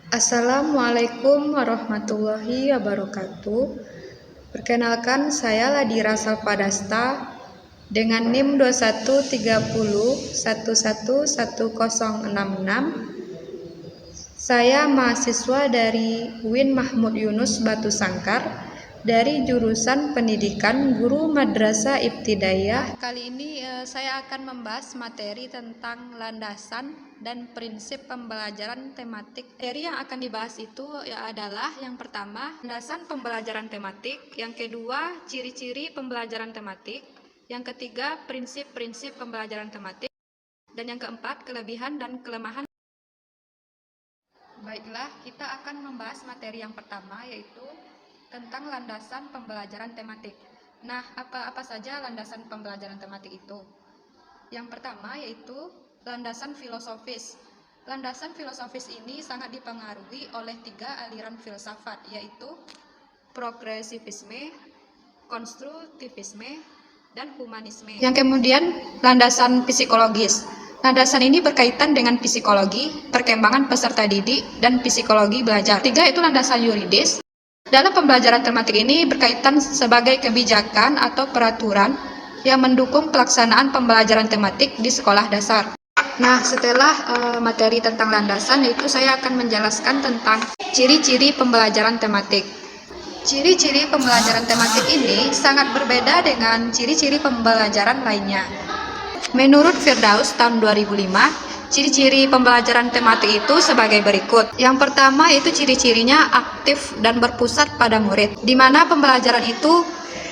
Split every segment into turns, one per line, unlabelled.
Assalamualaikum warahmatullahi wabarakatuh. Perkenalkan, saya Ladira Salvadasta dengan NIM 2130111066. Saya mahasiswa dari UIN Mahmud Yunus Batu Sangkar dari jurusan Pendidikan Guru Madrasah Ibtidaiyah. Kali ini saya akan membahas materi tentang landasan dan prinsip pembelajaran tematik. Materi yang akan dibahas itu adalah yang pertama, landasan pembelajaran tematik, yang kedua, ciri-ciri pembelajaran tematik, yang ketiga, prinsip-prinsip pembelajaran tematik, dan yang keempat, kelebihan dan kelemahan. Baiklah, kita akan membahas materi yang pertama, yaitu tentang landasan pembelajaran tematik. Nah, apa saja landasan pembelajaran tematik itu? Yang pertama yaitu landasan filosofis. Landasan filosofis ini sangat dipengaruhi oleh 3 aliran filsafat, yaitu progresivisme, konstruktivisme, dan humanisme. Yang kemudian landasan psikologis. Landasan ini berkaitan dengan psikologi, perkembangan peserta didik, dan psikologi belajar. 3 itu landasan yuridis. Dalam pembelajaran tematik ini berkaitan sebagai kebijakan atau peraturan yang mendukung pelaksanaan pembelajaran tematik di sekolah dasar. Nah, setelah materi tentang landasan, yaitu saya akan menjelaskan tentang ciri-ciri pembelajaran tematik. Ciri-ciri pembelajaran tematik ini sangat berbeda dengan ciri-ciri pembelajaran lainnya. Menurut Firdaus tahun 2005, ciri-ciri pembelajaran tematik itu sebagai berikut. Yang pertama itu ciri-cirinya aktif dan berpusat pada murid, di mana pembelajaran itu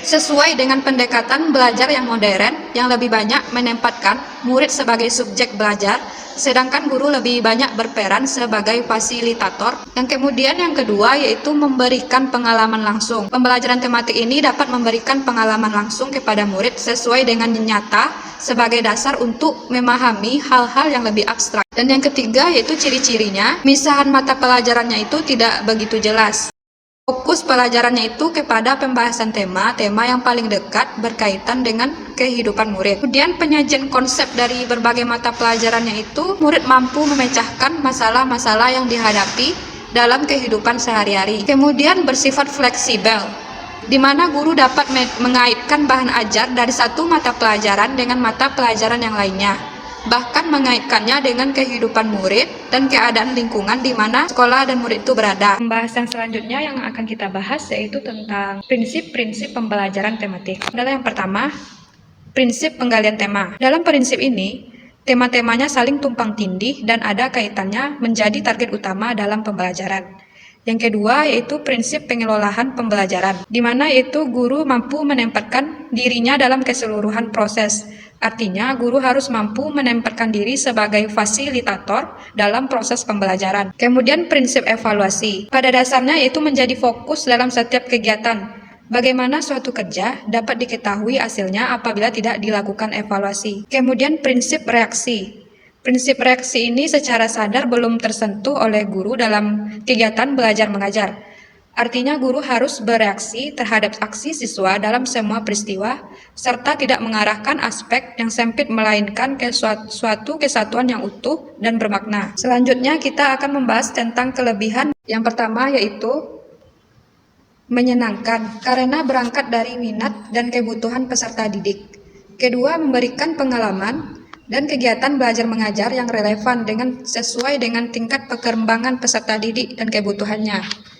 sesuai dengan pendekatan belajar yang modern, yang lebih banyak menempatkan murid sebagai subjek belajar, sedangkan guru lebih banyak berperan sebagai fasilitator. Yang kemudian yang kedua yaitu memberikan pengalaman langsung. Pembelajaran tematik ini dapat memberikan pengalaman langsung kepada murid sesuai dengan nyata sebagai dasar untuk memahami hal-hal yang lebih abstrak. Dan yang ketiga yaitu ciri-cirinya, misahan mata pelajarannya itu tidak begitu jelas. Fokus pelajarannya itu kepada pembahasan tema yang paling dekat berkaitan dengan kehidupan murid. Kemudian penyajian konsep dari berbagai mata pelajarannya itu, murid mampu memecahkan masalah-masalah yang dihadapi dalam kehidupan sehari-hari. Kemudian bersifat fleksibel, di mana guru dapat mengaitkan bahan ajar dari satu mata pelajaran dengan mata pelajaran yang lainnya, bahkan mengaitkannya dengan kehidupan murid dan keadaan lingkungan di mana sekolah dan murid itu berada. Pembahasan selanjutnya yang akan kita bahas yaitu tentang prinsip-prinsip pembelajaran tematik. Adalah yang pertama, prinsip penggalian tema. Dalam prinsip ini, tema-temanya saling tumpang tindih dan ada kaitannya menjadi target utama dalam pembelajaran. Yang kedua yaitu prinsip pengelolaan pembelajaran, di mana yaitu guru mampu menempatkan dirinya dalam keseluruhan proses. Artinya, guru harus mampu menempatkan diri sebagai fasilitator dalam proses pembelajaran. Kemudian prinsip evaluasi. Pada dasarnya yaitu menjadi fokus dalam setiap kegiatan. Bagaimana suatu kerja dapat diketahui hasilnya apabila tidak dilakukan evaluasi. Kemudian prinsip reaksi. Prinsip reaksi ini secara sadar belum tersentuh oleh guru dalam kegiatan belajar mengajar. Artinya guru harus bereaksi terhadap aksi siswa dalam semua peristiwa, serta tidak mengarahkan aspek yang sempit melainkan ke suatu kesatuan yang utuh dan bermakna. Selanjutnya kita akan membahas tentang kelebihan. Yang pertama yaitu menyenangkan, karena berangkat dari minat dan kebutuhan peserta didik. Kedua, memberikan pengalaman dan kegiatan belajar mengajar yang relevan sesuai dengan tingkat perkembangan peserta didik dan kebutuhannya.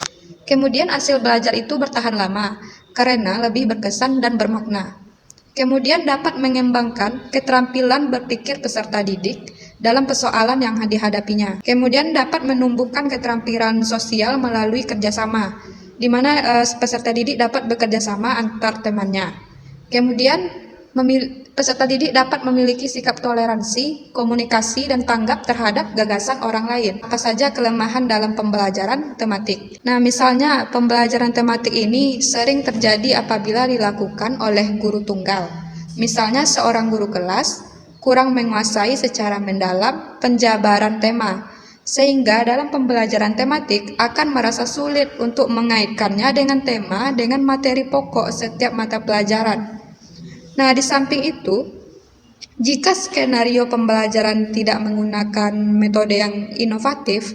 Kemudian hasil belajar itu bertahan lama karena lebih berkesan dan bermakna. Kemudian dapat mengembangkan keterampilan berpikir peserta didik dalam persoalan yang dihadapinya. Kemudian dapat menumbuhkan keterampilan sosial melalui kerjasama, di mana peserta didik dapat bekerja sama antar temannya. Kemudian peserta didik dapat memiliki sikap toleransi, komunikasi, dan tanggap terhadap gagasan orang lain. Apa saja kelemahan dalam pembelajaran tematik? Nah, misalnya pembelajaran tematik ini sering terjadi apabila dilakukan oleh guru tunggal. Misalnya seorang guru kelas kurang menguasai secara mendalam penjabaran tema, sehingga dalam pembelajaran tematik akan merasa sulit untuk mengaitkannya dengan tema dengan materi pokok setiap mata pelajaran. Nah, di samping itu, Jika skenario pembelajaran tidak menggunakan metode yang inovatif,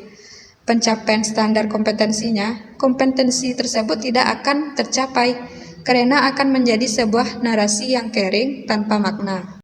pencapaian standar kompetensi tersebut tidak akan tercapai karena akan menjadi sebuah narasi yang kering tanpa makna.